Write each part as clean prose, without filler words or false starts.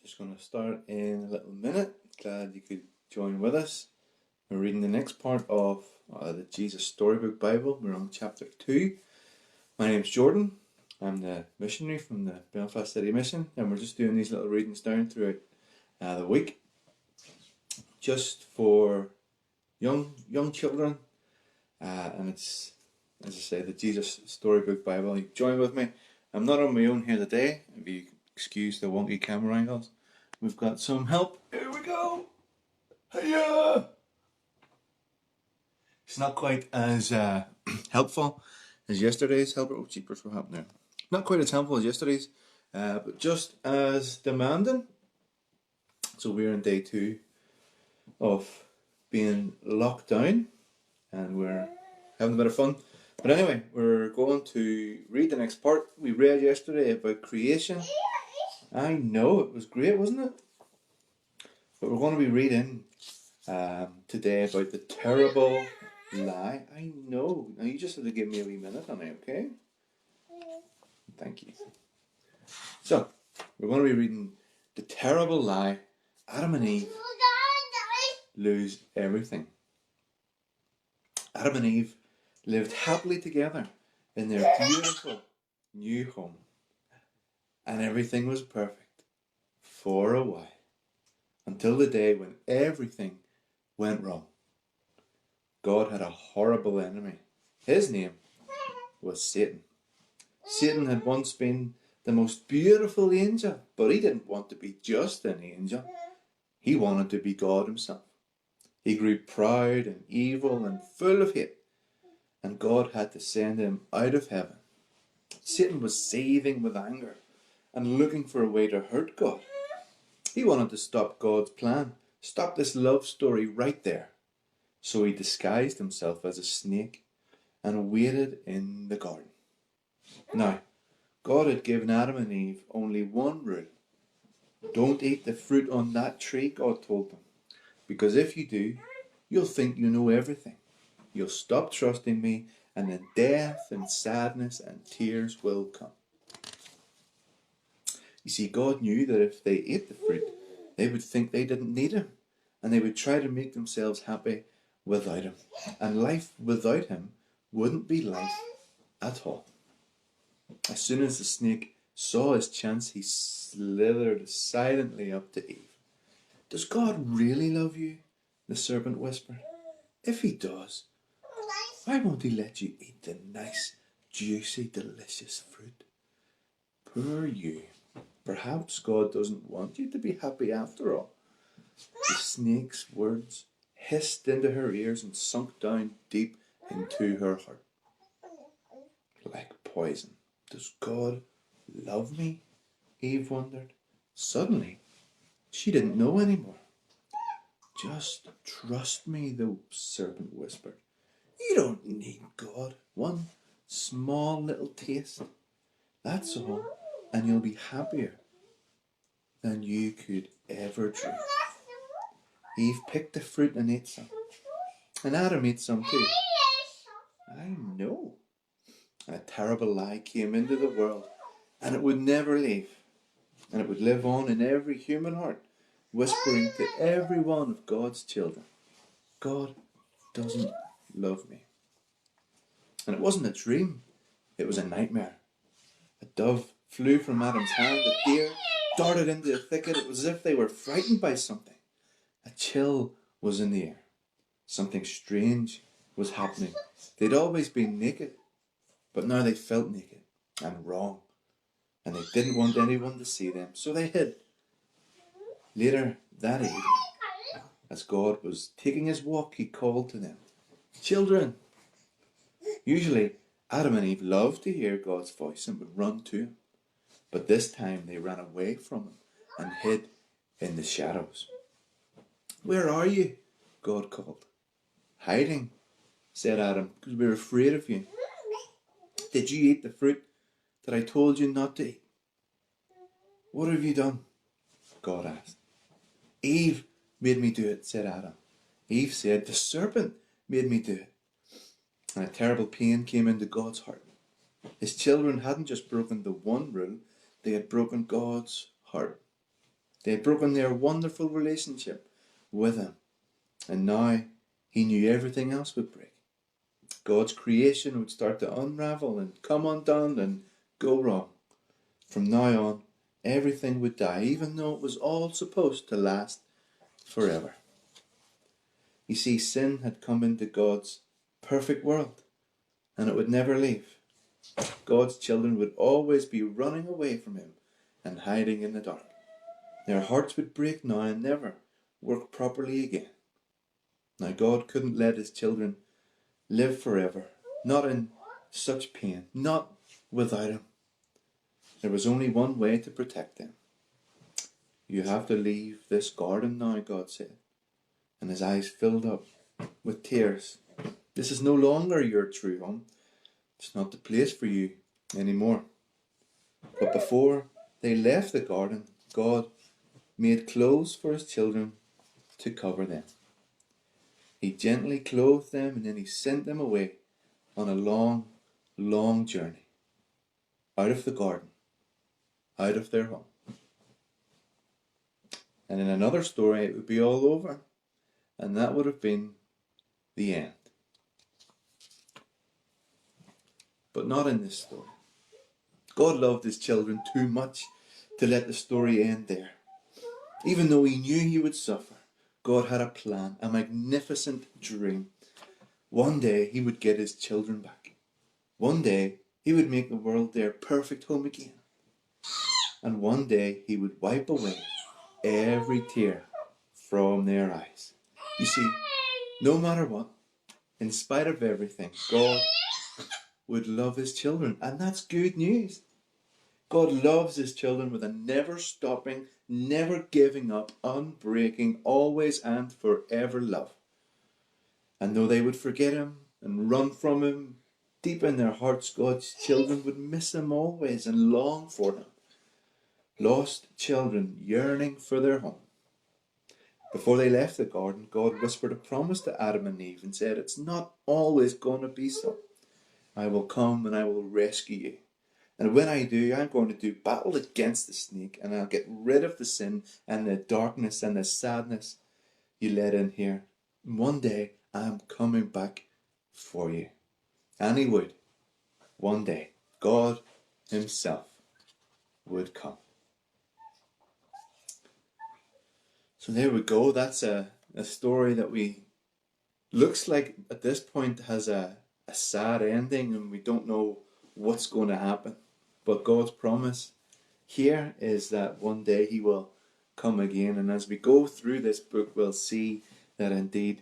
Just going to start in a little minute. Glad you could join with us. We're reading the next part of the Jesus Storybook Bible. We're on chapter 2. My name's Jordan. I'm the missionary from the Belfast City Mission, and we're just doing these little readings down throughout the week, just for young children. And it's, as I say, the Jesus Storybook Bible. You join with me. I'm not on my own here today. If you excuse the wonky camera angles, we've got some help. Here we go. Hiya! It's not quite as helpful as yesterday's helper. Oh, jeepers, what happened there? Not quite as helpful as yesterday's, but just as demanding. So we're in day 2 of being locked down, and we're having a bit of fun. But anyway, we're going to read the next part. We read yesterday about creation. I know, it was great, wasn't it? But we're going to be reading today about the terrible lie. I know. Now you just have to give me a wee minute, honey, okay? Thank you. So, we're going to be reading the terrible lie. Adam and Eve lose everything. Adam and Eve lived happily together in their beautiful new home. And everything was perfect for a while. Until the day when everything went wrong. God had a horrible enemy. His name was Satan. Satan had once been the most beautiful angel, but he didn't want to be just an angel. He wanted to be God himself. He grew proud and evil and full of hate, and God had to send him out of heaven. Satan was seething with anger and looking for a way to hurt God. He wanted to stop God's plan, stop this love story right there. So he disguised himself as a snake and waited in the garden. Now, God had given Adam and Eve only one rule. Don't eat the fruit on that tree, God told them. Because if you do, you'll think you know everything. You'll stop trusting me, and then death and sadness and tears will come. You see, God knew that if they ate the fruit, they would think they didn't need him, and they would try to make themselves happy without him. And life without him wouldn't be life at all. As soon as the snake saw his chance, he slithered silently up to Eve. Does God really love you? The serpent whispered. If he does, why won't he let you eat the nice, juicy, delicious fruit? Poor you. Perhaps God doesn't want you to be happy after all. The snake's words hissed into her ears and sunk down deep into her heart. Like poison. Does God love me? Eve wondered. Suddenly, she didn't know anymore. Just trust me, the serpent whispered. You don't need God. One small little taste. That's all. And you'll be happier than you could ever dream. Eve picked the fruit and ate some. And Adam ate some too. I know. And a terrible lie came into the world, and it would never leave. And it would live on in every human heart, whispering to every one of God's children, God doesn't love me. And it wasn't a dream, it was a nightmare. A dove flew from Adam's hand, a deer darted into the thicket. It was as if they were frightened by something. A chill was in the air. Something strange was happening. They'd always been naked, but now they felt naked and wrong. And they didn't want anyone to see them, so they hid. Later that evening, as God was taking his walk, he called to them, Children! Usually, Adam and Eve loved to hear God's voice and would run to him. But this time they ran away from him and hid in the shadows. Where are you? God called. Hiding, said Adam, because we're afraid of you. Did you eat the fruit that I told you not to eat? What have you done? God asked. Eve made me do it, said Adam. Eve said, the serpent made me do it. And a terrible pain came into God's heart. His children hadn't just broken the one rule, they had broken God's heart. They had broken their wonderful relationship with him. And now he knew everything else would break. God's creation would start to unravel and come undone and go wrong. From now on, everything would die, even though it was all supposed to last forever. You see, sin had come into God's perfect world, and it would never leave. God's children would always be running away from him and hiding in the dark. Their hearts would break now and never work properly again. Now God couldn't let his children live forever, not in such pain, not without him. There was only one way to protect them. You have to leave this garden now, God said. And his eyes filled up with tears. This is no longer your true home. It's not the place for you anymore. But before they left the garden, God made clothes for his children to cover them. He gently clothed them and then he sent them away on a long, long journey. Out of the garden. Out of their home. And in another story it would be all over. And that would have been the end. But not in this story. God loved his children too much to let the story end there. Even though he knew he would suffer, God had a plan, a magnificent dream. One day he would get his children back. One day he would make the world their perfect home again. And one day he would wipe away every tear from their eyes. You see, no matter what, in spite of everything, God would love his children. And that's good news. God loves his children with a never stopping, never giving up, unbreaking, always and forever love. And though they would forget him and run from him, deep in their hearts, God's children would miss him always and long for him. Lost children yearning for their home. Before they left the garden, God whispered a promise to Adam and Eve and said, it's not always going to be so. I will come and I will rescue you. And when I do, I'm going to do battle against the snake and I'll get rid of the sin and the darkness and the sadness you let in here. And one day, I'm coming back for you. And he would. One day, God himself would come. So there we go. That's a story that looks like at this point has a sad ending and we don't know what's going to happen. But God's promise here is that one day he will come again. And as we go through this book, we'll see that indeed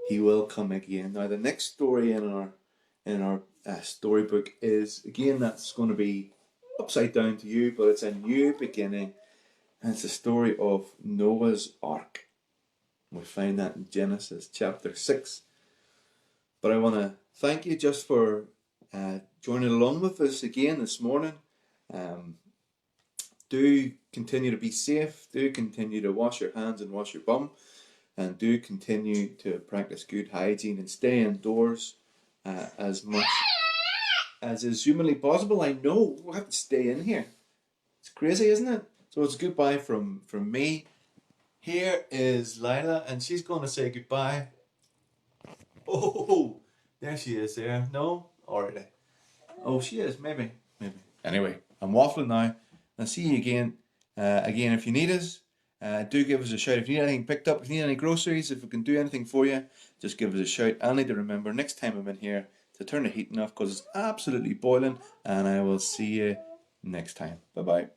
he will come again. Now the next story in our storybook is, again, that's going to be upside down to you, but it's a new beginning. And it's the story of Noah's Ark. We find that in Genesis chapter 6. But I want to thank you just for joining along with us again this morning. Do continue to be safe. Do continue to wash your hands and wash your bum. And do continue to practice good hygiene and stay indoors as much as is humanly possible. I know we have to stay in here. It's crazy, isn't it? So it's goodbye from me. Here is Lila, and she's going to say goodbye. Oh, there she is there. No? Alright. Oh, she is. Maybe. Anyway, I'm waffling now. I'll see you again. Again, if you need us, do give us a shout. If you need anything picked up, if you need any groceries, if we can do anything for you, just give us a shout. I'll need to remember next time I'm in here to turn the heating off because it's absolutely boiling. And I will see you next time. Bye-bye.